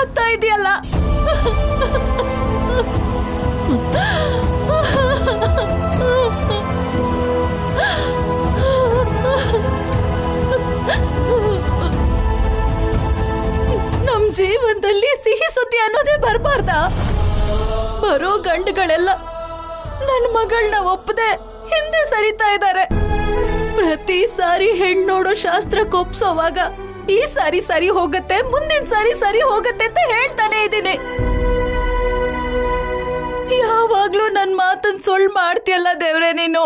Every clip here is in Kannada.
ಆಗ್ತಾ ಇದೆಯಲ್ಲ. ನಮ್ ಜೀವನದಲ್ಲಿ ಸಿಹಿ ಸುದ್ದಿ ಅನ್ನೋದೇ ಬರಬಾರ್ದ? ಬರೋ ಗಂಡುಗಳೆಲ್ಲ ನನ್ನ ಮಗಳನ್ನ ಒಪ್ಪದೆ ಹಿಂದೆ ಸರಿತಾ ಇದ್ದಾರೆ. ಪ್ರತಿ ಸಾರಿ ಹೆಣ್ಣು ನೋಡೋ ಶಾಸ್ತ್ರಕ್ಕೆ ಒಪ್ಸೋವಾಗ ಈ ಸಾರಿ ಸರಿ ಹೋಗತ್ತೆ, ಮುಂದಿನ ಸಾರಿ ಸರಿ ಹೋಗತ್ತೆ ಅಂತ ಹೇಳ್ತಾನೆ ಇದ್ದೀನಿ. ಯಾವಾಗ್ಲೂ ನನ್ ಮಾತನ್ ಸುಳ್ಳು ಮಾಡ್ತೀಯಲ್ಲ ದೇವ್ರೆ ನೀನು.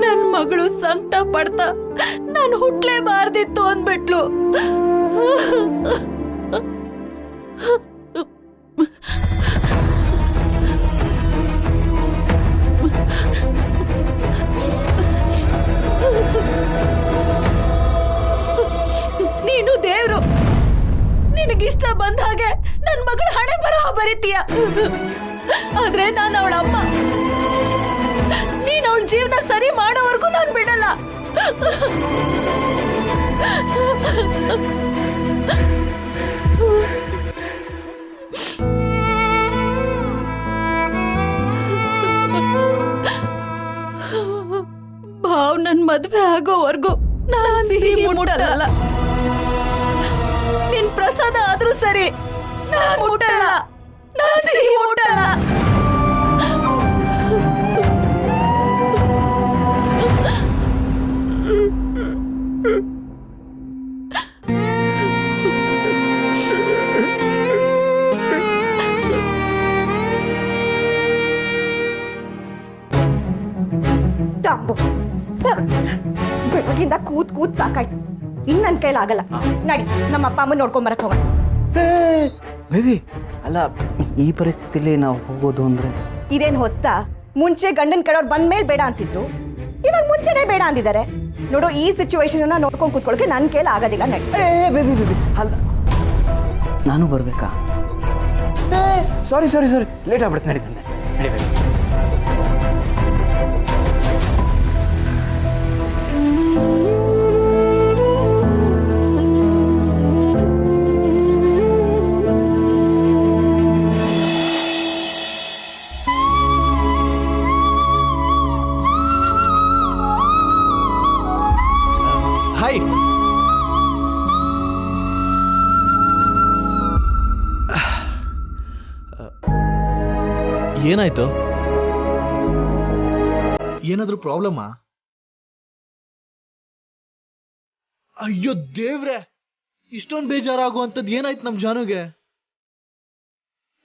ನನ್ ಮಗಳು ಸಂಕಟ ಪಡ್ತಾ ನಾನು ಹುಟ್ಲೇಬಾರ್ದಿತ್ತು ಅಂದ್ಬಿಟ್ಲು. ನೀನು ದೇವ್ರು, ನಿನಗಿಷ್ಟ ಬಂದ ಹಾಗೆ ನನ್ ಮಗಳ ಹಣೆ ಬರಹ ಬರೀತೀಯ. ಆದ್ರೆ ನಾನು ಅವಳ ಅಮ್ಮ. ನೀನ್ ಅವಳ ಜೀವನ ಸರಿ ಮಾಡೋವರೆಗೂ ನಾನು ಬಿಡಲ್ಲ. ಭಾವ್ ನನ್ ಮದ್ವೆ ಆಗೋವರೆಗೂ ನಾನ್ ಸಿಹಿ ಮುಟ್ಟಲ್ಲ. ನಿನ್ ಪ್ರಸಾದ ಆದ್ರೂ ಸರಿ, ನಾನ್ ಮುಟ್ಟಲ್ಲ. ನಾನ್ ಸಿಹಿ ಮುಟ್ಟಲ್ಲ. ಬೆಳಗಿಂದ ಕೂತ್ ಸಾಕಾಯ್ತು. ಇನ್ ನನ್ ಕೈಲಾಗಲ್ಲ. ನಡಿ, ನಮ್ಮ ಅಪ್ಪ ಅಮ್ಮ ನೋಡ್ಕೊಂಡ್ ಬರಕ್ ಹೋಗೋಣ. ಬೇಬಿ, ಅಲ್ಲ ಈ ಪರಿಸ್ಥಿತಿಲಿ ನಾವು ಹೋಗೋದು ಅಂದ್ರೆ ಇದೇನ್ ಹೊಸ್ತಾ? ಮುಂಚೆ ಗಂಡನ್ ಕಡೆಯವ್ರು ಬಂದ್ಮೇಲೆ ಬೇಡ ಅಂತಿದ್ರು, ಇವಾಗ ಮುಂಚೆನೆ ಬೇಡ ಅಂದಿದ್ದಾರೆ. ನೋಡು, ಈ ಸಿಚುವೇಶನ್ ನೋಡ್ಕೊಂಡ್ ಕೂತ್ಕೊಳಕ್ಕೆ ನನ್ ಕೈಲ ಆಗೋದಿಲ್ಲ. ನಡಿ. ಬೇಬಿ ಬೇಬಿ, ಅಲ್ಲ ನಾನು ಬರ್ಬೇಕಾ? ಸಾರಿ ಸಾರಿ ಸಾರಿ, ಲೇಟ್ ಆಗ್ಬಿಡುತ್ತೆ. ನಡಿ ಬಂದೆ. ನಡಿ ಬೇಬಿ. ಹಾಯ್. ಏನಾಯ್ತು? ಏನಾದ್ರೂ ಪ್ರಾಬ್ಲಮ್ಮಾ? ಅಯ್ಯೋ ದೇವ್ರೆ, ಇಷ್ಟೊಂದು ಬೇಜಾರಾಗುವಂಥದ್ದು ಏನಾಯ್ತು ನಮ್ ಜಾನುಗೆ?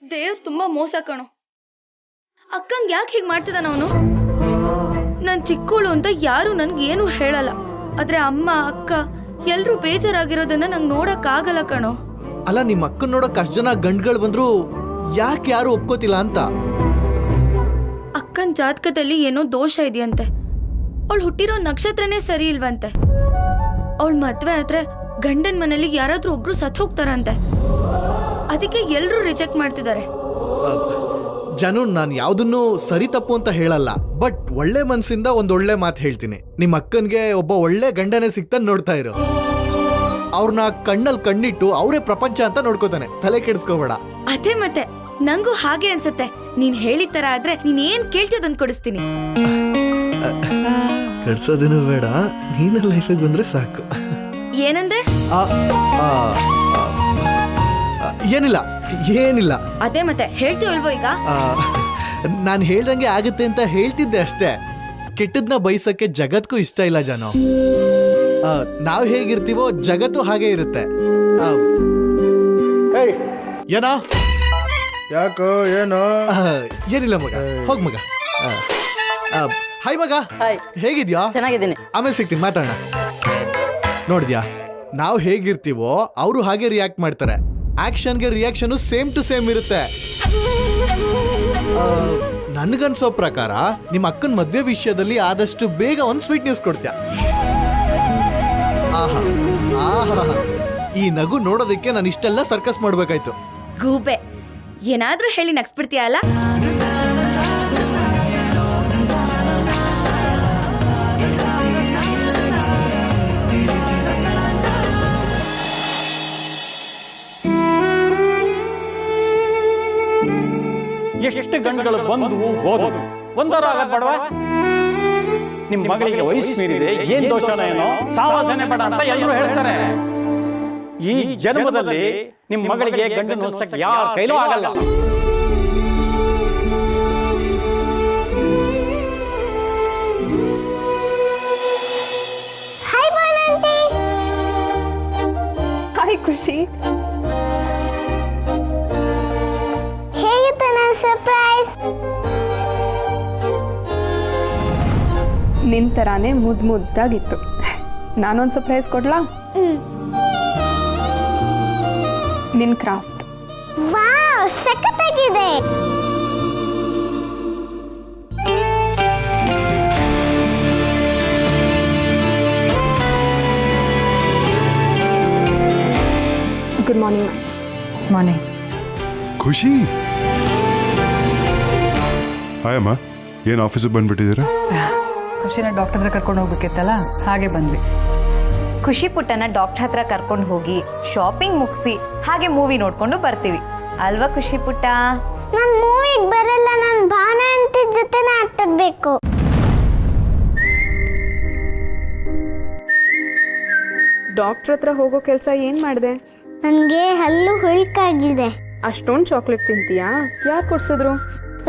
ದೇವ್ರು ತುಂಬಾ ಮೋಸ ಕಣೋ. ಅಕ್ಕಂಗ್ ಯಾಕೆ ಹೀಗೆ ಮಾಡ್ತಿದ್ದಾನ ಅವನು? ನಾನ್ ಚಿಕ್ಕೋಳು ಅಂತ ಯಾರು ನನ್ಗೆ ಏನು ಹೇಳಲ್ಲ, ಆದ್ರೆ ಅಮ್ಮ ಅಕ್ಕ ಎಲ್ರೂ ಬೇಜಾರಾಗಿರೋದನ್ನ ನಂಗೆ ನೋಡಕ್ ಆಗಲ್ಲ ಕಣೋ. ಅಲ್ಲ, ನಿಮ್ಮ ಅಕ್ಕನ್ ನೋಡಕ್ ಅಷ್ಟ್ ಜನ ಗಂಡ್ಗಳು ಬಂದ್ರು ಯಾಕೆ ಯಾರು ಒಪ್ಕೋತಿಲ್ಲ ಅಂತ? ಅಕ್ಕನ್ ಜಾತಕದಲ್ಲಿ ಏನೋ ದೋಷ ಇದೆಯಂತೆ. ಅವಳು ಹುಟ್ಟಿರೋ ನಕ್ಷತ್ರನೇ ಸರಿ ಇಲ್ವಂತೆ. ಅವಳ ಮದ್ವೆ ಆದ್ರೆ ಗಂಡನ್ ಮನೇಲಿ ಯಾರಾದ್ರೂ ಒಬ್ರು ಸತ್ ಹೋಗ್ತಾರಂತೆ. ಅದಕ್ಕೆ ಎಲ್ರೂ ರಿಜೆಕ್ಟ್ ಮಾಡ್ತಿದ್ದಾರೆ. ಜನು, ನಾನು ಯಾವ್ದನ್ನು ಸರಿ ತಪ್ಪು ಅಂತ ಹೇಳಲ್ಲ, ಬಟ್ ಒಳ್ಳೆ ಮನ್ಸಿಂದ ಒಂದೊಳ್ಳೆ ಮಾತು ಹೇಳ್ತೀನಿ. ನಿಮ್ಮ ಅಕ್ಕನ್ಗೆ ಒಬ್ಬ ಒಳ್ಳೆ ಗಂಡನೇ ಸಿಗ್ತಾನೆ ನೋಡ್ತಾ ಇರೋ. ಅವ್ರನ್ನ ಕಣ್ಣಲ್ಲಿ ಕಣ್ಣಿಟ್ಟು ಅವರೇ ಪ್ರಪಂಚ ಅಂತ ನೋಡ್ಕೋತಾನೆ. ತಲೆ ಕೆಡಿಸ್ಕೋಬೇಡ. ಅದೇ ಮತ್ತೆ ನಂಗೂ ಹಾಗೆ ಅನ್ಸತ್ತೆ. ನೀನ್ ಹೇಳಿದ ತರ ಆದ್ರೆ ನೀನ್ ಏನ್ ಕೇಳ್ತಿಯೋದನ್ ಕೊಡಿಸ್ತೀನಿ. ಕೆಡ್ಸೋದೇನು ಬೇಡ, ನೀನ ಲೈಫಿಗೆ ಬಂದ್ರೆ ಸಾಕು. ಏನಂದೆ? ಏನಿಲ್ಲ ಏನಿಲ್ಲ. ಅದೇ ಮತ್ತೆ ಹೇಳ್ತೀವೋ ಇಲ್ವೋ ಈಗ? ನಾನು ಹೇಳ್ದಂಗೆ ಆಗುತ್ತೆ ಅಂತ ಹೇಳ್ತಿದ್ದೆ ಅಷ್ಟೇ. ಕೆಟ್ಟದ್ನ ಬಯಸಕ್ಕೆ ಜಗತ್ಗೂ ಇಷ್ಟ ಇಲ್ಲ ಜಾನು. ನಾವ್ ಹೇಗಿರ್ತೀವೋ ಜಗತ್ತು ಹಾಗೆ ಇರುತ್ತೆ. ಏನೋ ಯಾಕೋ ಏನೋ? ಏನಿಲ್ಲ ಮಗ, ಹೋಗ್ ಮಗ. ಹಾಯ್ ಮಗ, ಹೇಗಿದ್ಯಾ? ಚೆನ್ನಾಗಿದ್ದೀನಿ. ಆಮೇಲೆ ಸಿಗ್ತೀನಿ, ಮಾತಾಡೋಣ. ನೋಡಿದ್ಯಾ, ನಾವು ಹೇಗಿರ್ತೀವೋ ಅವರು ಹಾಗೆ ರಿಯಾಕ್ಟ್ ಮಾಡ್ತಾರೆ. ಆಕ್ಷನ್ಗೆ ರಿಯಾಕ್ಷನ್ ಸೇಮ್ ಟು ಸೇಮ್ ಇರುತ್ತೆ. ನನ್ಗನ್ಸೋ ಪ್ರಕಾರ ನಿಮ್ಮ ಅಕ್ಕನ ಮದ್ವೆ ವಿಷಯದಲ್ಲಿ ಆದಷ್ಟು ಬೇಗ ಒಂದು ಸ್ವೀಟ್ ನ್ಯೂಸ್ ಕೊಡ್ತೀಯ. ಆಹಾ ಆಹಾ, ಈ ನಗು ನೋಡೋದಕ್ಕೆ ನಾನು ಇಷ್ಟೆಲ್ಲ ಸರ್ಕಸ್ ಮಾಡ್ಬೇಕಾಯ್ತು. ಗೂಬೆ, ಏನಾದ್ರೂ ಹೇಳಿ ನಗ್ಸ್ಬಿಡ್ತೀಯ ಅಲ್ಲ? ಎಷ್ಟು ಗಂಡುಗಳು ಬಂದು ಹೋದವು, ಒಂದರ ಆಗದ್ ಬಡವ. ನಿಮ್ ಮಗಳಿಗೆ ವಯಸ್ಸು ಮೀರಿದೆ, ಏನ್ ದೋಷನ ಏನೋ, ಸಾವಾಸನೆ ಬೇಡ ಅಂತ ಎಲ್ಲರೂ ಹೇಳ್ತಾರೆ. ಈ ಜನ್ಮದಲ್ಲಿ ನಿಮ್ ಮಗಳಿಗೆ ಗಂಡನ ಹೊಸಕ್ಕೆ ಯಾರ ಕೈಲೂ ಆಗಲ್ಲ. ಹಾಯ್ ಖುಷಿ. ಹೇಗಿತ್ತು ನನ್ನ ಸರ್ಪ್ರೈಸ್? ನಿನ್ ತರಾನೇ ಮುದ್ದಾಗಿತ್ತು. ನಾನೊಂದು ಸರ್ಪ್ರೈಸ್ ಕೊಡ್ಲಾ? ನಿನ್ ಕ್ರಾಫ್ಟ್. ವಾವ್, ಸಖತ್ತಾಗಿದೆ. Good morning. ಮಾರ್ನಿಂಗ್. ಖುಷಿ, ಹಾಯ್ ಅಮ್ಮ, ಏನು ಆಫೀಸಿಗೆ ಬಂದ್ಬಿಟ್ಟಿದ್ದೀರಾ? ಖುಷಿನ ಡಾಕ್ಟರ್ ಹತ್ರ ಕರ್ಕೊಂಡು ಹೋಗ್ಬೇಕಿತ್ತಲ್ಲ, ಹಾಗೆ ಬಂದ್ವಿ. ಖುಷಿ ಪುಟ್ಟನ ಡಾಕ್ಟರ್ ಹತ್ರ ಕರ್ಕೊಂಡು ಹೋಗಿ ಶಾಪಿಂಗ್ ಮುಗಿಸಿ ಹಾಗೆ ಮೂವಿ ನೋಡ್ಕೊಂಡು ಬರ್ತೀವಿ ಅಲ್ವಾ ಖುಷಿ ಪುಟ್ಟ? ನಾನು ಮೂವಿಗೆ ಬರಲ್ಲ, ನಾನು ಭಾವನಾ ಆಂಟಿ ಜೊತೆನೇ ಆಟಾಡ್ಬೇಕು. ಡಾಕ್ಟರ್ ಹತ್ರ ಹೋಗೋ ಕೆಲಸ ಏನ್ ಮಾಡಿದೆ? ನನಗೆ ಹಲ್ಲು ಹುಳುಕಾಗಿದೆ. ಅಷ್ಟೊಂದು ಚಾಕ್ಲೇಟ್ ತಿಂತೀಯಾ? ಯಾರು ಕೊಡ್ಸಿದ್ರು?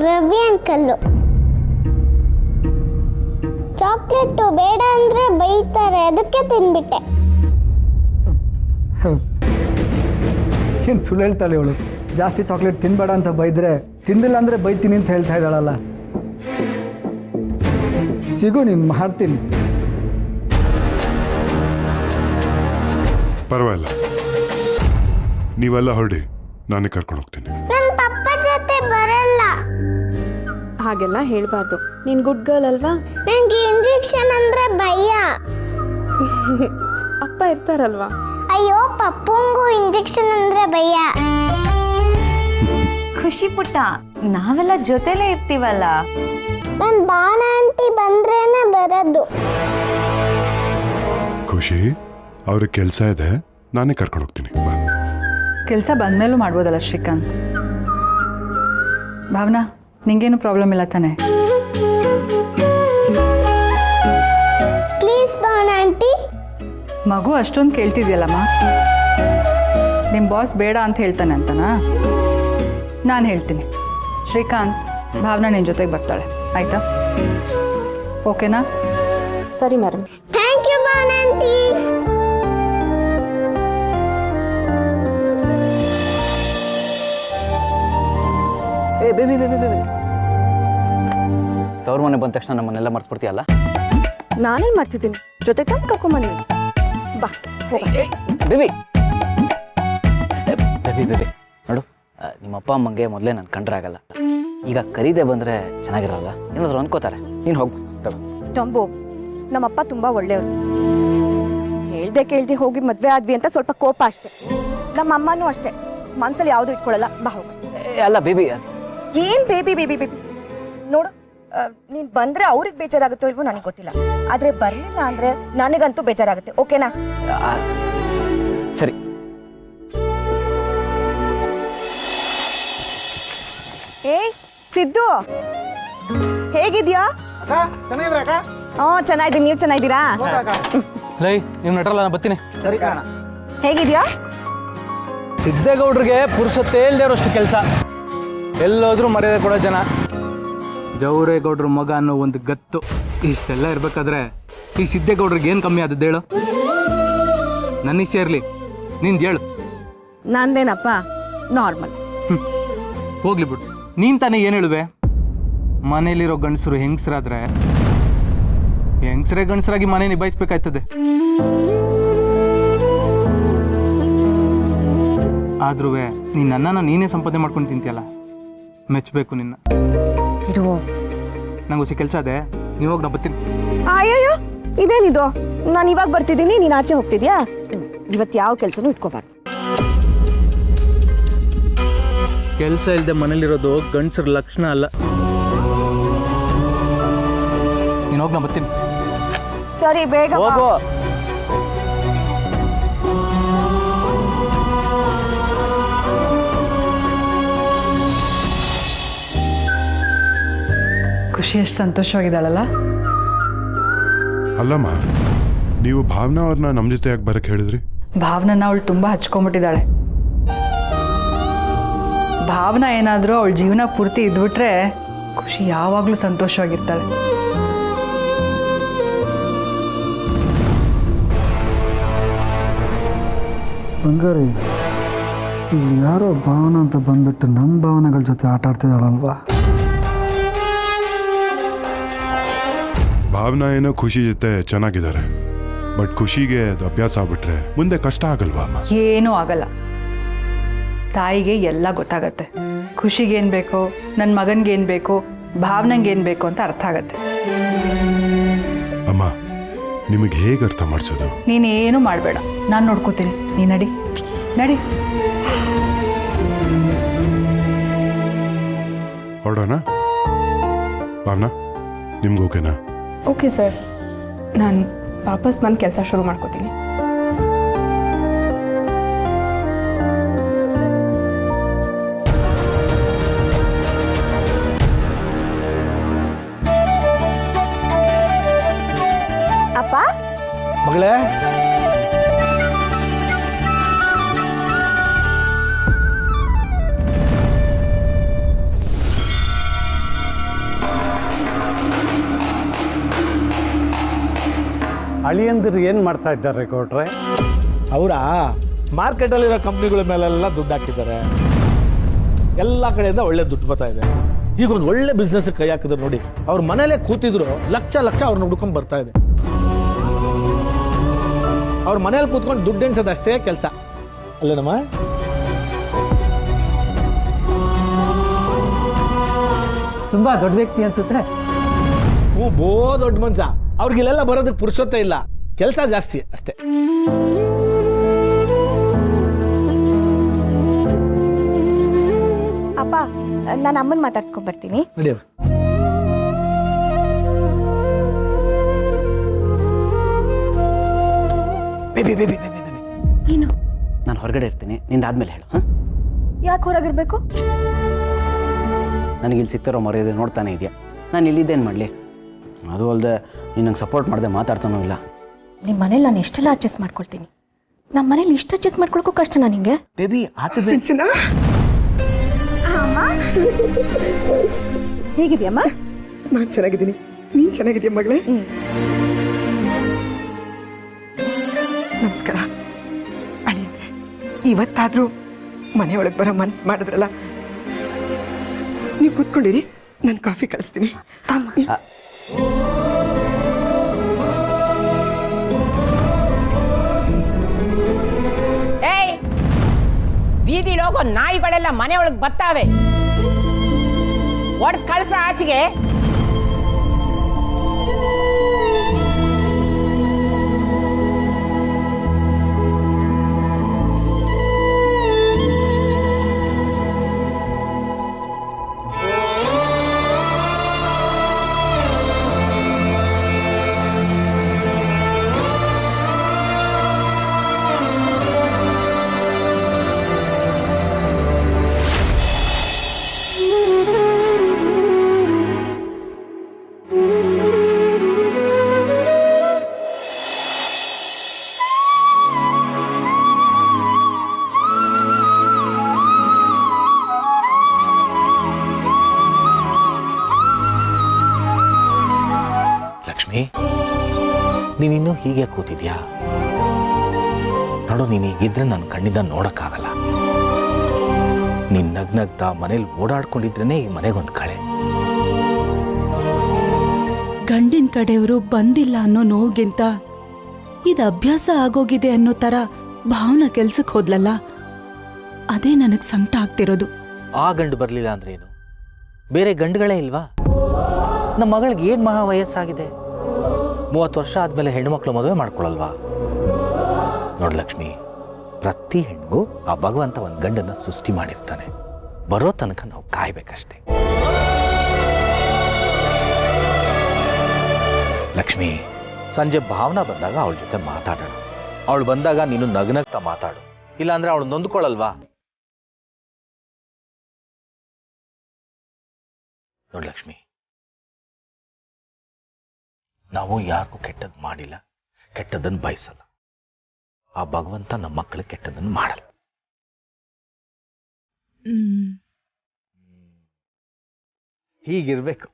ರವಿ ಅಂಕಲ್ಲು. ಚಾಕ್ಲೇಟು ಬೇಡ ಅಂದ್ರೆ ಬೈತಾರೆ, ಅದಕ್ಕೆ ತಿನ್ಬಿಟ್ಟೆ. ಏನು ಸುಳ್ಳು ಹೇಳ್ತಾಳೆ ಇವಳು. ಜಾಸ್ತಿ ಚಾಕ್ಲೇಟ್ ತಿನ್ಬೇಡ ಅಂತ ಬೈದ್ರೆ, ತಿಂದಿಲ್ಲ ಅಂದರೆ ಬೈತೀನಿ ಅಂತ ಹೇಳ್ತಾ ಇದ್ದಾಳಲ್ಲ. ಸಿಗು, ನೀನು ಮಾಡ್ತೀನಿ. ಪರವಾಗಿಲ್ಲ, ನೀವೆಲ್ಲ ಹೊರಡಿ, ನಾನೇ ಕರ್ಕೊಂಡು ಹೋಗ್ತೀನಿ. ನನ್ನ ಪಪ್ಪ ಜೊತೆ ಬರಲ್ಲ. ಹಾಗೆಲ್ಲ ಹೇಳ್ಬಾರ್ದು. ನೀನ್ ಗುಡ್ ಗರ್ಲ್ ಅಲ್ವಾ? ನನಗೆ ಇಂಜೆಕ್ಷನ್ ಅಂದ್ರೆ ಭಯ. ಅಪ್ಪ ಇರ್ತಾರಲ್ವಾ? ಅಯ್ಯೋ, ಪಪ್ಪಂಗೂ ಇಂಜೆಕ್ಷನ್ ಅಂದ್ರೆ ಭಯ. ಖುಷಿ ಪುಟ್ಟ, ನಾವೆಲ್ಲ ಜೊತೆಲೇ ಇರ್ತೀವಲ್ಲ. ನನ್ನ ಭಾವನಾ ಆಂಟಿ ಬಂದ್ರೇನೆ ಬರೋದು. ಖುಷಿ, ಅವ್ರಿಗೆ ಕೆಲಸ ಇದೆ, ನಾನೇ ಕರ್ಕೊಂಡು ಹೋಗ್ತೀನಿ. ಬಾ. ಕೆಲಸ ಬಂದ್ಮೇಲೂ ಮಾಡ್ಬೋದಲ್ಲ ಶ್ರೀಕಾಂತ್. ಭಾವನಾ, ನಿಂಗೇನು ಪ್ರಾಬ್ಲಮ್ ಇಲ್ಲ ತಾನೆ? Please Bhavana aunty. ಮಗು ಅಷ್ಟೊಂದು ಕೇಳ್ತಿದ್ಯಲ್ಲಮ್ಮ. ನಿಮ್ಮ ಬಾಸ್ ಬೇಡ ಅಂತ ಹೇಳ್ತಾನೆ ಅಂತನಾ? ನಾನು ಹೇಳ್ತೀನಿ. ಶ್ರೀಕಾಂತ್, ಭಾವನಾ ನಿನ್ನ ಜೊತೆಗೆ ಬರ್ತಾಳೆ, ಆಯ್ತಾ? ಓಕೆನಾ? ಸರಿ madam. Thank you Bhavana aunty. ಏ ಬೇಬಿ ಬೇಬಿ ಬೇಬಿ, ತವ್ರ ಮನೆ ಬಂದ ತಕ್ಷಣ ನಮ್ಮನ್ನೆಲ್ಲ ಮರ್ತ್ಬಿಡ್ತೀಯಲ್ಲ? ನಾನೇನು ಮಾಡ್ತಿದ್ದೀನಿ? ಜೊತೆ ಕರ್ಕೊಂಬನ್ನಿ. ಬಾ ಬೇಬಿ ಬೇಬಿ ಬೇಬಿ ನೋಡು, ನಿಮ್ಮ ಅಪ್ಪ ಅಮ್ಮಂಗೆ ಮೊದಲೇ ನಾನು ಕಂಡ್ರೆ ಆಗಲ್ಲ. ಈಗ ಕರೀದೆ ಬಂದರೆ ಚೆನ್ನಾಗಿರಲ್ಲ, ಏನಾದರೂ ಅನ್ಕೋತಾರೆ. ನೀನು ಹೋಗು. ಟಂಬು, ನಮ್ಮಪ್ಪ ತುಂಬ ಒಳ್ಳೆಯವರು. ಹೇಳ್ದೆ ಕೇಳ್ದೆ ಹೋಗಿ ಮದುವೆ ಆದ್ವಿ ಅಂತ ಸ್ವಲ್ಪ ಕೋಪ ಅಷ್ಟೇ. ನಮ್ಮ ಅಮ್ಮನೂ ಅಷ್ಟೇ, ಮನ್ಸಲ್ಲಿ ಯಾವುದು ಇಟ್ಕೊಳ್ಳಲ್ಲ. ಬಾ ಹೋಗ. ಅಲ್ಲ ಬೇಬಿ, ಏನ್ ಬೇಬಿ ಬೇಬಿ ಬೇಬಿ ನೋಡು, ನೀನ್ ಬಂದ್ರೆ ಅವ್ರಿಗೆ ಬೇಜಾರಾಗುತ್ತೋ ಇಲ್ವೋ ನನಗೆ ಗೊತ್ತಿಲ್ಲ, ಆದ್ರೆ ಬರ್ಲಿಲ್ಲ ಅಂದ್ರೆ ನನಗಂತೂ ಬೇಜಾರಾಗುತ್ತೆ. ಓಕೆನಾ? ಸರಿ. ಏ ಸಿದ್ದು, ಹೇಗಿದ್ಯಾ? ಚೆನ್ನಾಗಿದ್ರ? ಚೆನ್ನಾಗಿದ್ದೀನಿ. ನೀವು ಚೆನ್ನಾಗಿದ್ದೀರಾ? ಲೈ, ನೀವು ನಟ್ರಲ್ಲ, ನಾನು ಬರ್ತೀನಿ. ಸರಿ ಕಾಣ. ಹೇಗಿದ್ಯಾ? ಸಿದ್ದೇಗೌಡ್ರಿಗೆ ಪುರುಸೊತ್ತೇ ಇಲ್ದೇವ್ರಷ್ಟು ಕೆಲಸ, ಎಲ್ಲೋದ್ರೂ ಮರ್ಯಾದೆ ಕೊಡೋ ಜನ. ಜವರೇಗೌಡ್ರ ಮಗ ಅನ್ನೋ ಒಂದು ಗತ್ತು. ಇಷ್ಟೆಲ್ಲ ಇರ್ಬೇಕಾದ್ರೆ ಈ ಸಿದ್ದೇಗೌಡ್ರಿಗೆ ಏನು ಕಮ್ಮಿ ಆದದ್ದು ಹೇಳು? ನನಗೆ ಸೇರ್ಲಿ, ನಿಂದು ಹೇಳು. ನಂದೇನಪ್ಪ, ನಾರ್ಮಲ್. ಹೋಗ್ಲಿ ಬಿಡು, ನೀನು ತಾನೇ ಏನು ಹೇಳುವೆ? ಮನೇಲಿರೋ ಗಂಡಸರು ಹೆಂಗಸರಾದ್ರೆ ಹೆಂಗಸರೇ ಗಂಡಸರಾಗಿ ಮನೆ ನಿಭಾಯಿಸ್ಬೇಕಾಯ್ತದೆ. ಆದ್ರೂ ನೀನು ನನ್ನನ್ನು ನೀನೇ ಸಂಪಾದನೆ ಮಾಡ್ಕೊಂಡು ತಿಂತೀಯಲ್ಲ, ಮೆಚ್ಚಬೇಕು ನಿನ್ನ. ನಂಗೆ ಹೊಸ ಕೆಲಸ ಅದೇ, ನೀವು ಹೋಗಿ ನಾ ಬರ್ತೀನಿ. ಅಯ್ಯಯ್ಯೋ, ಇದೇನಿದು? ನಾನು ಇವಾಗ ಬರ್ತಿದ್ದೀನಿ, ನೀನು ಆಚೆ ಹೋಗ್ತಿದ್ಯಾ? ಇವತ್ತು ಯಾವ ಕೆಲಸನೂ ಇಟ್ಕೋಬಾರ್ದು. ಕೆಲಸ ಇಲ್ಲದೆ ಮನೇಲಿರೋದು ಗಂಡಸರ ಲಕ್ಷಣ ಅಲ್ಲ. ನೀನು ಹೋಗಿ ನಾ ಬರ್ತೀನಿ. ಸರಿ, ಬೇಗ ಬಾ. ಹೋಗು. ಖುಷಿ ಎಷ್ಟು ಸಂತೋಷವಾಗಿದ್ದಾಳಲ್ಲ. ಅಲ್ಲಮ್ಮ, ನೀವು ಭಾವನಾ ಅವ್ರನ್ನ ನಮ್ಮ ಜೊತೆ ಯಾಕೆ ಬರಕ್ಕೆ ಹೇಳಿದ್ರಿ? ಭಾವನನ್ನ ಅವಳು ತುಂಬ ಹಚ್ಕೊಂಡ್ಬಿಟ್ಟಿದ್ದಾಳೆ. ಭಾವನಾ ಏನಾದರೂ ಅವಳ ಜೀವನ ಪೂರ್ತಿ ಇದ್ಬಿಟ್ರೆ ಖುಷಿ ಯಾವಾಗಲೂ ಸಂತೋಷವಾಗಿರ್ತಾಳೆ. ಬಂಗಾರಿ, ಇಲ್ಲಿ ಯಾರೋ ಭಾವನ ಅಂತ ಬಂದ್ಬಿಟ್ಟು ನಮ್ಮ ಭಾವನೆಗಳ ಜೊತೆ ಆಟ ಆಡ್ತಿದ್ದಾಳಲ್ವಾ? ಭಾವನಾ ಏನೋ ಖುಷಿ ಜೊತೆ ಚೆನ್ನಾಗಿದ್ದಾರೆ, ಬಟ್ ಖುಷಿಗೆ ಅದು ಅಭ್ಯಾಸ ಆಗ್ಬಿಟ್ರೆ ಮುಂದೆ ಕಷ್ಟ ಆಗಲ್ವಾ ಅಮ್ಮ? ಏನೂ ಆಗಲ್ಲ. ತಾಯಿಗೆ ಎಲ್ಲ ಗೊತ್ತಾಗತ್ತೆ. ಖುಷಿಗೇನು ಬೇಕೋ, ನನ್ನ ಮಗನಿಗೇನು ಬೇಕೋ, ಭಾವನಂಗೇನು ಬೇಕು ಅಂತ ಅರ್ಥ ಆಗತ್ತೆ. ಅಮ್ಮ, ನಿಮಗೆ ಹೇಗೆ ಅರ್ಥ ಮಾಡಿಸೋದು? ನೀನೇನು ಮಾಡಬೇಡ, ನಾನು ನೋಡ್ಕೋತೀನಿ. ನೀ ನಡಿ ನಡಿ. ಹೊರಡೋಣ? ಭಾವನಾ, ನಿಮ್ಗೆ ಓಕೆನಾ? ಓಕೆ ಸರ್, ನಾನು ವಾಪಸ್ ಬಂದು ಕೆಲಸ ಶುರು ಮಾಡ್ಕೋತೀನಿ. ಅಪ್ಪ, ಮಗಳೇ, ಅಳಿಯಂದಿರು ಏನು ಮಾಡ್ತಾ ಇದ್ದಾರೆ ಕೊಟ್ರೆ? ಅವರ ಮಾರ್ಕೆಟಲ್ಲಿರೋ ಕಂಪ್ನಿಗಳ ಮೇಲೆಲ್ಲ ದುಡ್ಡು ಹಾಕಿದ್ದಾರೆ. ಎಲ್ಲ ಕಡೆಯಿಂದ ಒಳ್ಳೆ ದುಡ್ಡು ಬರ್ತಾ ಇದೆ. ಈಗ ಒಂದು ಒಳ್ಳೆ ಬಿಸ್ನೆಸ್ ಕೈ ಹಾಕಿದ್ರು ನೋಡಿ. ಅವ್ರ ಮನೇಲೆ ಕೂತಿದ್ರು ಲಕ್ಷ ಲಕ್ಷ ಅವ್ರನ್ನ ಹುಡ್ಕೊಂಡು ಬರ್ತಾ ಇದೆ. ಅವ್ರ ಮನೇಲಿ ಕೂತ್ಕೊಂಡು ದುಡ್ಡು ಎನ್ಸೋದು ಅಷ್ಟೇ ಕೆಲಸ ಅಲ್ಲೇನಮ್ಮ? ತುಂಬಾ ದೊಡ್ಡ ವ್ಯಕ್ತಿ ಅನ್ಸುತ್ತೆ. ಹ್ಞೂ, ಬೋ ದೊಡ್ಡ ಮನ್ಸ. ಅವ್ರಿಗಿಲ್ಲೆಲ್ಲ ಬರೋದಕ್ಕೆ ಪುರುಷೊತ್ತ ಇಲ್ಲ, ಕೆಲಸ ಜಾಸ್ತಿ ಅಷ್ಟೇ. ಅಪ್ಪ, ನಾನು ಅಮ್ಮನ ಮಾತಾಡ್ಸ್ಕೊಂಡ್ ಬರ್ತೀನಿ. ನಡೆಯವ್ರು. ಏನು? ನಾನು ಹೊರಗಡೆ ಇರ್ತೀನಿ, ನಿಂದಾದ್ಮೇಲೆ ಹೇಳು. ಹಾಂ, ಯಾಕೆ ಹೊರಗಿರ್ಬೇಕು? ನನಗಿಲ್ಲಿ ಸಿಗ್ತಾರೋ ಮರ್ಯಾದೆ ನೋಡ್ತಾನೆ ಇದೆಯಾ? ನಾನು ಇಲ್ಲಿದ್ದೇನು ಮಾಡಲಿ? ಅದು ಅಲ್ಲದೆ ನೀನು ನಂಗೆ ಸಪೋರ್ಟ್ ಮಾಡದೆ ಮಾತಾಡ್ತಾನೂ ಇಲ್ಲ. ನಿಮ್ಮ ಮನೇಲಿ ನಾನು ಎಷ್ಟೆಲ್ಲ ಅಡ್ಜಸ್ಟ್ ಮಾಡ್ಕೊಳ್ತೀನಿ. ನಮ್ಮ ಮನೇಲಿ ಇಷ್ಟು ಅಡ್ಜಸ್ಟ್ ಮಾಡ್ಕೊಳಕ್ಕೂ ಕಷ್ಟನಾ ನಿಂಗೆ? ಬೇಬಿ ಹೇಗಿದೆಯಮ್ಮ? ನಾನು ಚೆನ್ನಾಗಿದ್ದೀನಿ, ನೀನು ಚೆನ್ನಾಗಿದೆಯಾ ಮಗಳೇ? ನಮಸ್ಕಾರ ಅಳಿಯಂದ್ರೆ. ಇವತ್ತಾದರೂ ಮನೆಯೊಳಗೆ ಬರೋ ಮನಸ್ಸು ಮಾಡಿದ್ರಲ್ಲ. ನೀವು ಕೂತ್ಕೊಂಡಿರಿ, ನಾನು ಕಾಫಿ ಕಳಿಸ್ತೀನಿ. ಏಯ್, ಬೀದಿಲಿ ಹೋಗೋ ನಾಯಿಗಳೆಲ್ಲ ಮನೆಯೊಳಗೆ ಬರ್ತಾವೆ. ಒಡ್ ಕಳ್ಸ ಆಚೆಗೆ. ನೀನಿನ್ನೂ ಹೀಗೆ ಕೂತಿದ್ಯಾ? ನೋಡು, ನೀನು ಹೀಗಿದ್ರೆ ನನ್ನ ಕಣ್ಣಿಂದ ನೋಡಕ್ಕಾಗಲ್ಲ. ನೀನ್ ನಗ್ನಗ್ತಾ ಮನೇಲಿ ಓಡಾಡ್ಕೊಂಡಿದ್ರೇನೆ ಈ ಮನೆಗೊಂದು ಕಳೆ. ಗಂಡಿನ ಕಡೆಯವರು ಬಂದಿಲ್ಲ ಅನ್ನೋ ನೋವಿಗಿಂತ ಇದು ಅಭ್ಯಾಸ ಆಗೋಗಿದೆ ಅನ್ನೋ ತರ ಭಾವನಾ ಕೆಲ್ಸಕ್ಕೆ ಹೋದ್ಲಲ್ಲ, ಅದೇ ನನಗೆ ಸಂಕಟ ಆಗ್ತಿರೋದು. ಆ ಗಂಡು ಬರಲಿಲ್ಲ ಅಂದ್ರೇನು? ಬೇರೆ ಗಂಡುಗಳೇ ಇಲ್ವಾ? ನಮ್ಮ ಮಗಳಿಗೆ ಏನು ಮಹಾ ವಯಸ್ಸಾಗಿದೆ? 30 ವರ್ಷ ಆದಮೇಲೆ ಹೆಣ್ಣುಮಕ್ಳು ಮದುವೆ ಮಾಡ್ಕೊಳ್ಳಲ್ವಾ? ನೋಡು ಲಕ್ಷ್ಮಿ, ಪ್ರತಿ ಹೆಣ್ಣಿಗೂ ಆ ಭಗವಂತ ಒಂದು ಗಂಡನ್ನು ಸೃಷ್ಟಿ ಮಾಡಿರ್ತಾನೆ. ಬರೋ ತನಕ ನಾವು ಕಾಯ್ಬೇಕಷ್ಟೆ. ಲಕ್ಷ್ಮಿ, ಸಂಜೆ ಭಾವನಾ ಬಂದಾಗ ಅವಳ ಜೊತೆ ಮಾತಾಡೋಣ. ಅವಳು ಬಂದಾಗ ನೀನು ನಗ್ನಗ್ತಾ ಮಾತಾಡು, ಇಲ್ಲಾಂದ್ರೆ ಅವಳು ನೊಂದ್ಕೊಳ್ಳಲ್ವಾ? ನೋಡು ಲಕ್ಷ್ಮಿ, ನಾವು ಯಾರಿಗೂ ಕೆಟ್ಟದ್ದು ಮಾಡಿಲ್ಲ, ಕೆಟ್ಟದ್ದನ್ನು ಬಯಸಲ್ಲ. ಆ ಭಗವಂತ ನಮ್ಮ ಮಕ್ಕಳಿಗೆ ಕೆಟ್ಟದ್ದನ್ನು ಮಾಡಲ್ಲ. ಹೀಗಿರ್ಬೇಕು.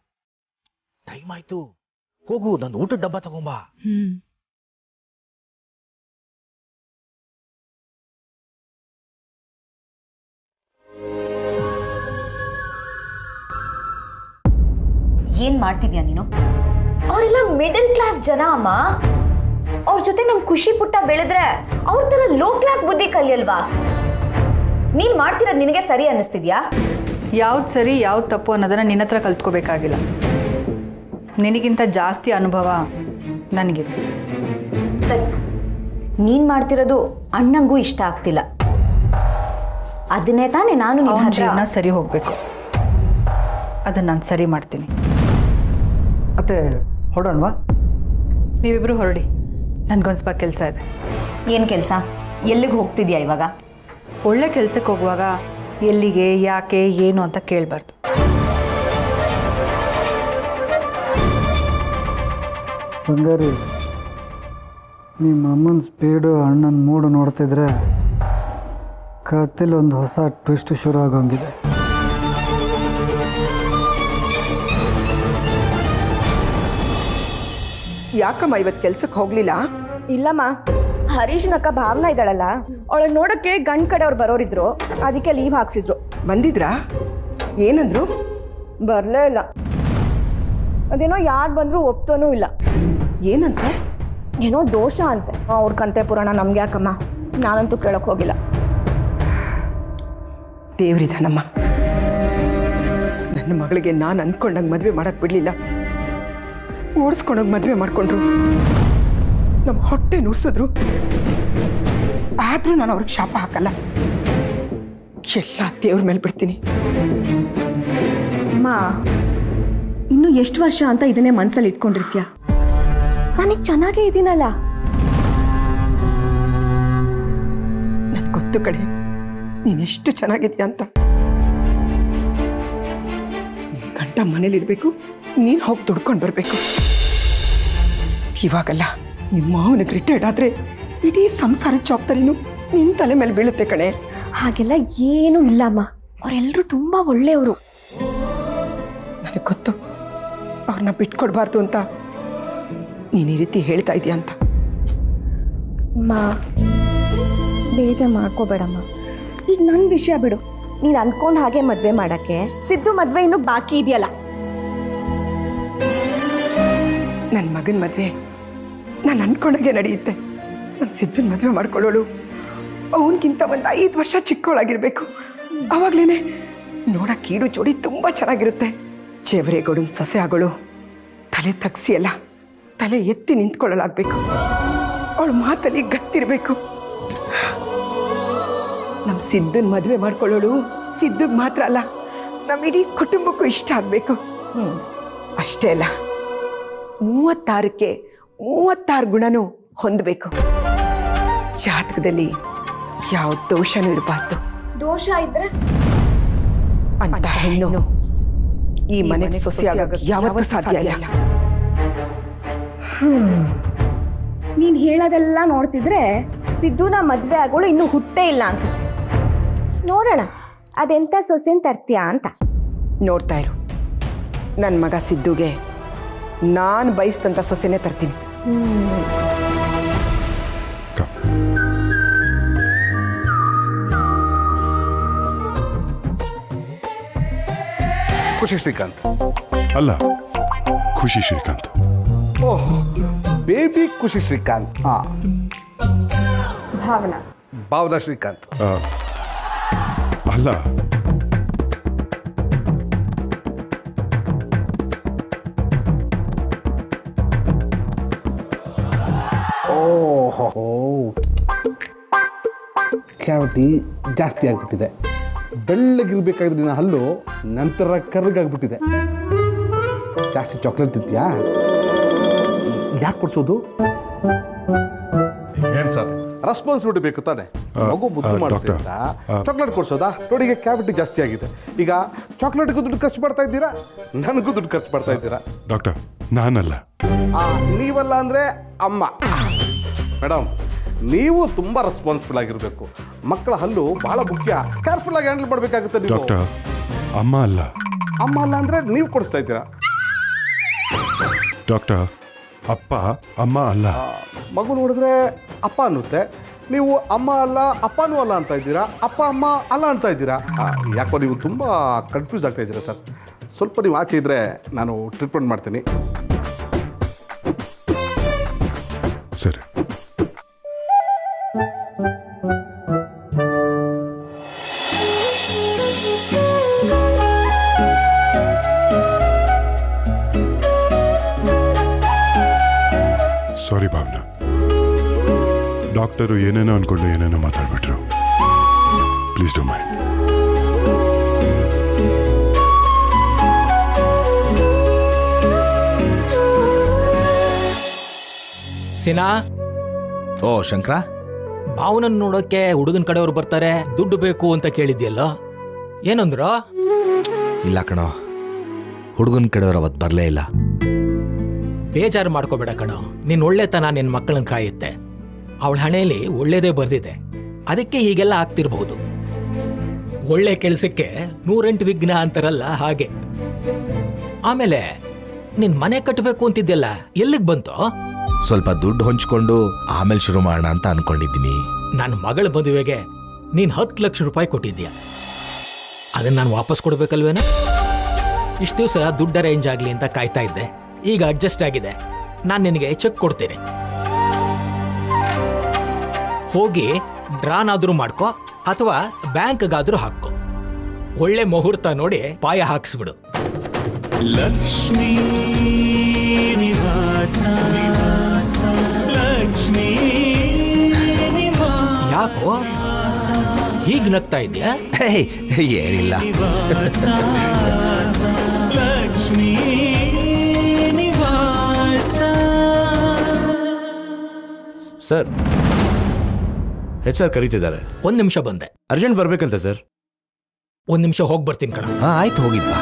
ಟೈಮ್ ಆಯ್ತು, ಹೋಗು, ನನ್ನ ಊಟದ ಡಬ್ಬ ತಗೊಂಬಾ. ಏನ್ ಮಾಡ್ತಿದ್ಯಾ ನೀನು? ಅವರೆಲ್ಲ ಮಿಡಲ್ ಕ್ಲಾಸ್ ಜನ ಅಮ್ಮ. ಅವ್ರ ಜೊತೆ ನಮ್ ಖುಷಿ ಪುಟ್ಟ ಬೆಳೆದ್ರೆ ಅವ್ರ ತರ ಲೋ ಕ್ಲಾಸ್ ಬುದ್ಧಿ ಕಲಿಯಲ್ವಾ? ನೀನ್ ಮಾಡ್ತಿರೋದು ನಿನಗೆ ಸರಿ ಅನ್ನಿಸ್ತಿದ್ಯಾ? ಯಾವ್ದು ಸರಿ ಯಾವ್ದು ತಪ್ಪು ಅನ್ನೋದನ್ನ ನಿನ್ನ ಹತ್ರ ಕಲ್ತ್ಕೋಬೇಕಾಗಿಲ್ಲ. ನಿನಗಿಂತ ಜಾಸ್ತಿ ಅನುಭವ ನನಗಿದೆ. ಸರಿ, ನೀನ್ ಮಾಡ್ತಿರೋದು ಅಣ್ಣಂಗೂ ಇಷ್ಟ ಆಗ್ತಿಲ್ಲ. ಅದನ್ನೇ ತಾನೇ ನಾನು ಅವನ ಜೀವನ ಸರಿ ಹೋಗ್ಬೇಕು. ಅದನ್ನ ನಾನು ಸರಿ ಮಾಡ್ತೀನಿ. ಮತ್ತೆ ಹೊರಡೋಣವಾ? ನೀವಿಬ್ರು ಹೊರಡಿ, ನನ್ಗೊಂದು ಸ್ವಲ್ಪ ಕೆಲಸ ಇದೆ. ಏನ್ ಕೆಲಸ? ಎಲ್ಲಿಗೆ ಹೋಗ್ತಿದ್ಯಾ ಇವಾಗ? ಒಳ್ಳೆ ಕೆಲಸಕ್ಕೆ ಹೋಗುವಾಗ ಎಲ್ಲಿಗೆ, ಯಾಕೆ, ಏನು ಅಂತ ಕೇಳಬಾರ್ದು. ಬಂಗಾರಿ, ನಿಮ್ಮ ಅಮ್ಮನ ಸ್ಪೀಡು ಅಣ್ಣನ ಮೂಡು ನೋಡ್ತಿದ್ರೆ ಕತ್ತಲ್ಲಿ ಒಂದು ಹೊಸ ಟ್ವಿಸ್ಟ್ ಶುರು ಆಗೋಂಗಿದೆ. ಯಾಕಮ್ಮ ಇವತ್ತು ಕೆಲ್ಸಕ್ಕೆ ಹೋಗ್ಲಿಲ್ಲ? ಇಲ್ಲಮ್ಮ, ಹರೀಶನ ಅಕ್ಕ ಭಾವನಾ ಇದ್ದಾಳಲ್ಲ, ಅವಳನ್ನ ನೋಡಕ್ಕೆ ಗಂಡ್ ಕಡೆಯವ್ರು ಬರೋರಿದ್ರು, ಅದಕ್ಕೆ ಲೀವ್ ಹಾಕ್ಸಿದ್ರು. ಬಂದಿದ್ರಾ? ಏನಂದ್ರು? ಬರ್ಲೇ ಇಲ್ಲ. ಅದೇನೋ ಯಾರು ಬಂದ್ರು ಒಪ್ತೋನೂ ಇಲ್ಲ. ಏನಂತೆ? ಏನೋ ದೋಷ ಅಂತೆ. ಅವ್ರ ಕಂತೆ ಪುರಾಣ ನಮ್ಗೆ ಯಾಕಮ್ಮ, ನಾನಂತೂ ಕೇಳಕ್ ಹೋಗಿಲ್ಲ. ದೇವ್ರಿದಾನಮ್ಮ, ನನ್ನ ಮಗಳಿಗೆ ನಾನು ಅನ್ಕೊಂಡಂಗೆ ಮದುವೆ ಮಾಡಕ್ ಬಿಡ್ಲಿಲ್ಲ. ಓಡಿಸ್ಕೊಂಡೋಗಿ ಮದುವೆ ಮಾಡ್ಕೊಂಡ್ರು, ನಮ್ಮ ಹೊಟ್ಟೆ ನುರ್ಸಿದ್ರು. ಆದ್ರೂ ನಾನು ಅವ್ರಿಗೆ ಶಾಪ ಹಾಕಲ್ಲ. ಎಲ್ಲ ದೇವ್ರ ಮೇಲೆ ಬಿಡ್ತೀನಿ. ಅಮ್ಮ, ಇನ್ನು ಎಷ್ಟು ವರ್ಷ ಅಂತ ಇದನ್ನೇ ಮನ್ಸಲ್ಲಿ ಇಟ್ಕೊಂಡಿರ್ತೀಯ? ನನಗೆ ಚೆನ್ನಾಗೇ ಇದೀನಲ್ಲ. ನನ್ ಗೊತ್ತು ಕಡೆ ನೀನೆಷ್ಟು ಚೆನ್ನಾಗಿದ್ಯಾ ಅಂತ. ನಿನ್ ಗಂಡ ಮನೇಲಿರ್ಬೇಕು, ನೀನು ಹೋಗಿ ದುಡ್ಕೊಂಡು ಬರಬೇಕು. ಇವಾಗಲ್ಲ, ನಿಮ್ಮ ಮಾವನಿಗೆ ರಿಟೈರ್ಡ್ ಆದ್ರೆ ಇಡೀ ಸಂಸಾರ ಜವಾಬ್ದಾರಿನೂ ನಿನ್ನ ತಲೆ ಮೇಲೆ ಬೀಳುತ್ತೆ ಕಣೆ. ಹಾಗೆಲ್ಲ ಏನೂ ಇಲ್ಲಮ್ಮ, ಅವರೆಲ್ಲರೂ ತುಂಬಾ ಒಳ್ಳೆಯವರು. ನನಗೆ ಗೊತ್ತು ಅವ್ರನ್ನ ಬಿಟ್ಕೊಡ್ಬಾರ್ದು ಅಂತ ನೀನು ಈ ರೀತಿ ಹೇಳ್ತಾ ಇದೀಯ ಅಂತ. ಅಮ್ಮ, ಬೇಜಾರು ಮಾಡ್ಕೋಬೇಡಮ್ಮ. ಈಗ ನನ್ನ ವಿಷಯ ಬಿಡು. ನೀನು ಅನ್ಕೊಂಡ್ ಹಾಗೆ ಮದ್ವೆ ಮಾಡಕ್ಕೆ ಸಿದ್ದು ಮದ್ವೆ ಇನ್ನೂ ಬಾಕಿ ಇದೆಯಲ್ಲ. ನನ್ನ ಮಗನ ಮದುವೆ ನಾನು ಅನ್ಕೊಂಡಾಗೆ ನಡೆಯುತ್ತೆ. ನಮ್ಮ ಸಿದ್ದನ ಮದುವೆ ಮಾಡ್ಕೊಳ್ಳೋಳು ಅವನಿಗಿಂತ ಒಂದು 5 ವರ್ಷ ಚಿಕ್ಕವಳಾಗಿರ್ಬೇಕು. ಅವಾಗ್ಲೇನೆ ನೋಡಕ್ಕೆ ಕೀಡು ಜೋಡಿ ತುಂಬ ಚೆನ್ನಾಗಿರುತ್ತೆ. ಚೇವರೇಗೌಡನ ಸೊಸೆ ಆಗೋಳು ತಲೆ ತಗ್ಸಿ ಅಲ್ಲ, ತಲೆ ಎತ್ತಿ ನಿಂತ್ಕೊಳ್ಳಲಾಗಬೇಕು. ಅವಳು ಮಾತಲ್ಲಿ ಗತ್ತಿರಬೇಕು. ನಮ್ಮ ಸಿದ್ದನ ಮದುವೆ ಮಾಡ್ಕೊಳ್ಳೋಳು ಸಿದ್ಧಗೆ ಮಾತ್ರ ಅಲ್ಲ, ನಮ್ಮ ಇಡೀ ಕುಟುಂಬಕ್ಕೂ ಇಷ್ಟ ಆಗಬೇಕು. ಅಷ್ಟೇ ಅಲ್ಲ, 36ಕ್ಕೆ 36 ಗುಣನೂ ಹೊಂದಬೇಕು. ಜಾತಕದಲ್ಲಿ ಯಾವ ದೋಷನೂ ಇರಬಾರ್ದು. ದೋಷ ಇದ್ರೆ ಅಂತ ಹೆಣ್ಣು ಈ ಮನೆಗೆ ಸೊಸೆಯಾಗಕ್ಕೆ ಯಾವತ್ತೂ ಸಾಧ್ಯ ಇಲ್ಲ. ನೀನ್ ಹೇಳೋದೆಲ್ಲ ನೋಡ್ತಿದ್ರೆ ಸಿದ್ದುನ ಮದ್ವೆ ಆಗೋಳು ಇನ್ನೂ ಹುಟ್ಟೇ ಇಲ್ಲ ಅನ್ಸುತ್ತೆ. ನೋಡೋಣ ಅದೆಂತ ಸೊಸೆನ್ ತರ್ತೀಯಾ ಅಂತ. ನೋಡ್ತಾ ಇರು, ನನ್ನ ಮಗ ಸಿದ್ದುಗೆ ನಾನು ಬಯಸ್ತಂತ ಸೊಸೆನೇ ತರ್ತೀನಿ. ಖುಷಿ ಶ್ರೀಕಾಂತ್ ಅಲ್ಲ, ಖುಷಿ ಶ್ರೀಕಾಂತ್. ಓಹ್, ಬೇಬಿ ಖುಷಿ ಶ್ರೀಕಾಂತ್. ಭಾವನಾ ಶ್ರೀಕಾಂತ್. ಅಲ್ಲ, ಓಹೋ, ಕ್ಯಾವಿಟಿ ಜಾಸ್ತಿ ಆಗಿಬಿಟ್ಟಿದೆ. ಬೆಳ್ಳಗಿರ್ಬೇಕಾದ್ರೆ ನಿನ್ನ ಹಲ್ಲು ನಂತರ ಕರ್ರಗಾಗ್ಬಿಟ್ಟಿದೆ. ಜಾಸ್ತಿ ಚಾಕ್ಲೇಟ್ ತಿಂತೀಯಾ? ಯಾಕೆ ಕೊಡ್ಸೋದು? ಏನ್ ಸರ್, ರೆಸ್ಪಾನ್ಸಿಬಿಲಿಟಿ ಬೇಕು ತಾನೆ. ಮಗು ಬುದ್ಧಿ ಮಾಡ್ತಾ ಚಾಕ್ಲೇಟ್ ಕೊಡ್ಸೋದಾ? ನೋಡಿ, ಈಗ ಕ್ಯಾವಿಟಿ ಜಾಸ್ತಿ ಆಗಿದೆ. ಈಗ ಚಾಕ್ಲೇಟ್ಗೂ ದುಡ್ಡು ಖರ್ಚು ಮಾಡ್ತಾ ಇದ್ದೀರಾ, ನನಗೂ ದುಡ್ಡು ಖರ್ಚು ಮಾಡ್ತಾ ಇದ್ದೀರಾ. ಡಾಕ್ಟರ್ ನಾನಲ್ಲ. ನೀವಲ್ಲ ಅಂದರೆ ಅಮ್ಮ. ಮೇಡಮ್, ನೀವು ತುಂಬ ರೆಸ್ಪಾನ್ಸಿಬಲ್ ಆಗಿರಬೇಕು. ಮಕ್ಕಳ ಹಲ್ಲು ಬಹಳ ಮುಖ್ಯ. ಕೇರ್ಫುಲ್ ಆಗಿ ಹ್ಯಾಂಡಲ್ ಮಾಡಬೇಕಾಗುತ್ತೆ ನೀವು. ಡಾಕ್ಟರ್, ಅಮ್ಮ ಅಲ್ಲ. ಅಮ್ಮ ಅಲ್ಲ ಅಂದರೆ ನೀವು ಕೊಡಿಸ್ತಾ ಇದ್ದೀರಾ. ಡಾಕ್ಟರ್, ಅಪ್ಪ ಅಮ್ಮ ಅಲ್ಲ. ಮಗು ನೋಡಿದ್ರೆ ಅಪ್ಪ ಅನ್ನುತ್ತೆ, ನೀವು ಅಮ್ಮ ಅಲ್ಲ ಅಪ್ಪನೂ ಅಲ್ಲ ಅಂತ ಇದ್ದೀರಾ, ಅಪ್ಪ ಅಮ್ಮ ಅಲ್ಲ ಅಂತ ಇದ್ದೀರಾ. ಯಾಕೋ ನೀವು ತುಂಬ ಕನ್ಫ್ಯೂಸ್ ಆಗ್ತಾ ಇದ್ದೀರಾ ಸರ್. ಸ್ವಲ್ಪ ನೀವು ಆಚೆ ಇದ್ದರೆ ನಾನು ಟ್ರೀಟ್ಮೆಂಟ್ ಮಾಡ್ತೀನಿ. ಸರಿ. ಸಾರಿ ಭಾವನಾ, ಡಾಕ್ಟರು ಏನೇನೋ ಅನ್ಕೊಂಡು ಏನೇನೋ ಮಾತಾಡ್ಬಿಟ್ರು. Please don't mind. ಸಿನಾ. ಓ ಶಂಕರ, ಭಾವನನ್ನ ನೋಡೋಕೆ ಹುಡುಗನ ಕಡೆಯವ್ರು ಬರ್ತಾರೆ, ದುಡ್ಡು ಬೇಕು ಅಂತ ಕೇಳಿದ್ಯಲ್ಲ, ಏನಂದ್ರು? ಇಲ್ಲ ಕಣೋ, ಹುಡುಗನ ಕಡೆಯವ್ರು ಅವತ್ತು ಬರಲೇ ಇಲ್ಲ. ಬೇಜಾರು ಮಾಡ್ಕೋಬೇಡ ಕಣೋ, ನಿನ್ನ ಒಳ್ಳೆತನ ನಿನ್ನ ಮಕ್ಕಳನ್ನ ಕಾಯುತ್ತೆ. ಅವಳ ಹಣೆಯಲ್ಲಿ ಒಳ್ಳೇದೇ ಬರ್ದಿದೆ, ಅದಕ್ಕೆ ಹೀಗೆಲ್ಲ ಆಗ್ತಿರ್ಬಹುದು. ಒಳ್ಳೆ ಕೆಲಸಕ್ಕೆ 108 ವಿಘ್ನ ಅಂತಾರಲ್ಲ ಹಾಗೆ. ಆಮೇಲೆ ನಿನ್ ಮನೆ ಕಟ್ಟಬೇಕು ಅಂತಿದ್ದೆಲ್ಲ ಎಲ್ಲಿಗೆ ಬಂತು? ಸ್ವಲ್ಪ ದುಡ್ಡು ಹೊಂಚ್ಕೊಂಡು ಆಮೇಲೆ ಶುರು ಮಾಡೋಣ ಅಂತ ಅನ್ಕೊಂಡಿದ್ದೀನಿ. ನನ್ನ ಮಗಳ ಮದುವೆಗೆ ನೀನ್ 10 ಲಕ್ಷ ರೂಪಾಯಿ ಕೊಟ್ಟಿದ್ಯಾ, ಅದನ್ನ ನಾನು ವಾಪಸ್ ಕೊಡ್ಬೇಕಲ್ವೇನೋ? ಇಷ್ಟು ದಿವಸ ದುಡ್ಡು ಅರೇಂಜ್ ಆಗ್ಲಿ ಅಂತ ಕಾಯ್ತಾ ಇದ್ದೆ, ಈಗ ಅಡ್ಜಸ್ಟ್ ಆಗಿದೆ. ನಾನು ನಿನಗೆ ಚೆಕ್ ಕೊಡ್ತೀನಿ, ಹೋಗಿ ಡ್ರಾನಾದ್ರೂ ಮಾಡ್ಕೋ ಅಥವಾ ಬ್ಯಾಂಕ್ಗಾದ್ರೂ ಹಾಕೋ. ಒಳ್ಳೆ ಮುಹೂರ್ತ ನೋಡಿ ಪಾಯ ಹಾಕ್ಸ್ಬಿಡು. ಲಕ್ಷ್ಮೀ ನಿವಾಸ, ಲಕ್ಷ್ಮೀ ನಿವಾಸ. ಯಾಕೋ ಹೀಗ್ ನಗ್ತಾ ಇದ್ಯಾ? ಏನಿಲ್ಲ. ಲಕ್ಷ್ಮೀ ನಿವಾಸ. Sir, HR ಕರೀತಿದ್ದಾರೆ. 1 ನಿಮಿಷ ಬಂದೆ. ಅರ್ಜೆಂಟ್ ಬರ್ಬೇಕಂತ ಸರ್. 1 ನಿಮಿಷ ಹೋಗಿ ಬರ್ತೀನಿ ಕಣ. ಆಯ್ತು, ಹೋಗಿದ್ದ.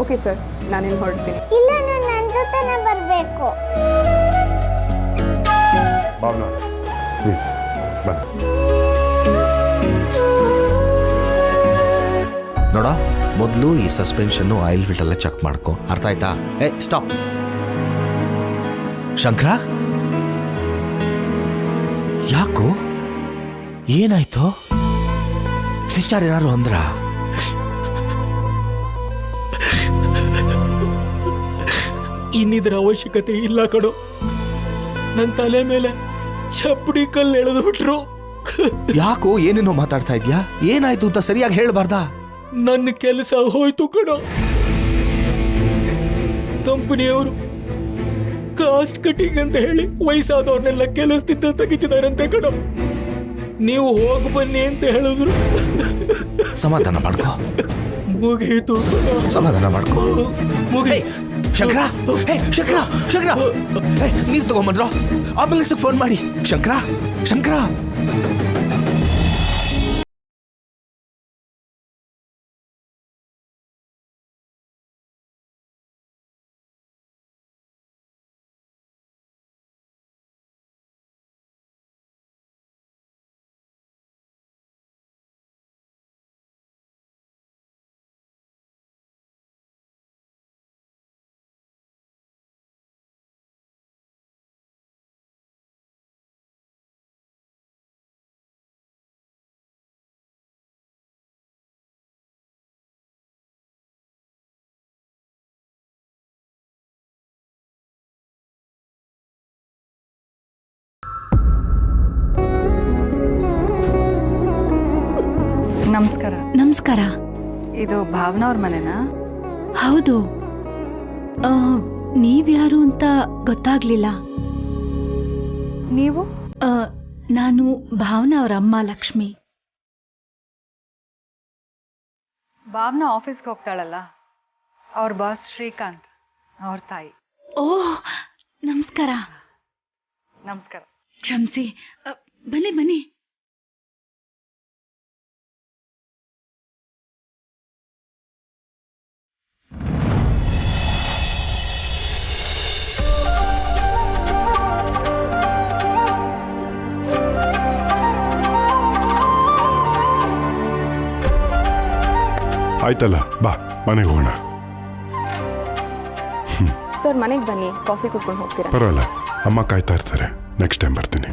ಓಕೆ ಸರ್, ನಾನಿಲ್ಲಿ ಹೊರಡ್ತೀನಿ. ಇಲ್ಲ, ನೀವು ನನ್ನ ಜೊತೆನೇ ಬರಬೇಕು. ಭಾವನಾ ಪ್ಲೀಸ್ ಬನ್ನಿ. ನೋಡ, ಮೊದಲು ಈ ಸಸ್ಪೆನ್ಷನ್ನು ಆಯಿಲ್ ಫಿಲ್ಟರ್ ಎಲ್ಲ ಚೆಕ್ ಮಾಡ್ಕೊ, ಅರ್ಥ ಆಯ್ತಾ? ಸ್ಟಾಪ್. ಶಂಕರ, ಯಾಕೋ ಏನಾಯ್ತು? ಸಿಸ್ಟರ್ ಏನಾರು ಅಂದ್ರ? ಇನ್ನಿದ್ರ ಅವಶ್ಯಕತೆ ಇಲ್ಲ ಕಣೋ. ನನ್ನ ತಲೆ ಮೇಲೆ ಚಪ್ಪಡಿ ಕಲ್ಲು ಎಳೆದು ಬಿಟ್ರು. ಯಾಕೋ ಏನೇನೋ ಮಾತಾಡ್ತಾ ಇದ್ಯಾ? ಏನಾಯ್ತು ಅಂತ ಸರಿಯಾಗಿ ಹೇಳ್ಬಾರ್ದಾ? ನನ್ನ ಕೆಲಸ ಹೋಯ್ತು ಕಣೋ. ಕಂಪನಿಯವರು ಕಾಸ್ಟ್ ಕಟಿಂಗ್ ಅಂತ ಹೇಳಿ ವಯಸ್ಸಾದವ್ರನ್ನೆಲ್ಲ ಕೆಲಸದಿಂದ ತೆಗಿತಿದಾರಂತೆ ಕಣೋ. ನೀವು ಹೋಗಿ ಬನ್ನಿ ಅಂತ ಹೇಳಿದ್ರು. ಸಮಾಧಾನ ಮಾಡ್ಕೋ. ಮುಗೀತು, ಸಮಾಧಾನ ಮಾಡ್ಕೋ. ಮುಗಿ. ಶಂಕರ, ಶಂಕರ, ಶಂಕರ, ನೀರು ತಗೊಂಬಂದ್ರು. ಆಂಬುಲೆನ್ಸ್ಗೆ ಫೋನ್ ಮಾಡಿ. ಶಂಕರ, ಶಂಕರ. ನಮಸ್ಕಾರ. ನಮಸ್ಕಾರ. ಇದು ಭಾವನಾ ಅವ್ರ ಮನೆನಾ? ಹೌದು. ನೀವ್ಯಾರು ಅಂತ ಗೊತ್ತಾಗ್ಲಿಲ್ಲ. ನೀವು? ನಾನು ಭಾವನಾ ಅವರ ಅಮ್ಮ ಲಕ್ಷ್ಮಿ. ಭಾವನಾ ಆಫೀಸ್ಗೆ ಹೋಗ್ತಾಳಲ್ಲ, ಅವ್ರ ಬಾಸ್ ಶ್ರೀಕಾಂತ್, ಅವ್ರ ತಾಯಿ. ಓಹ್, ನಮಸ್ಕಾರ. ನಮಸ್ಕಾರ. ಕ್ಷಮಿಸಿ. ಬನ್ನಿ ಬನ್ನಿ. ಆಯ್ತಲ್ಲ ಬಾ ಮನೆಗೆ ಹೋಗೋಣ. ಸರ್ ಮನೆಗೆ ಬನ್ನಿ, ಕಾಫಿ ಕುಡ್ಕೊಂಡು ಹೋಗ್ತೀರಾ? ಪರವಾಗಿಲ್ಲ, ಅಮ್ಮ ಕಾಯ್ತಾ ಇರ್ತಾರೆ. ನೆಕ್ಸ್ಟ್ ಟೈಮ್ ಬರ್ತೀನಿ.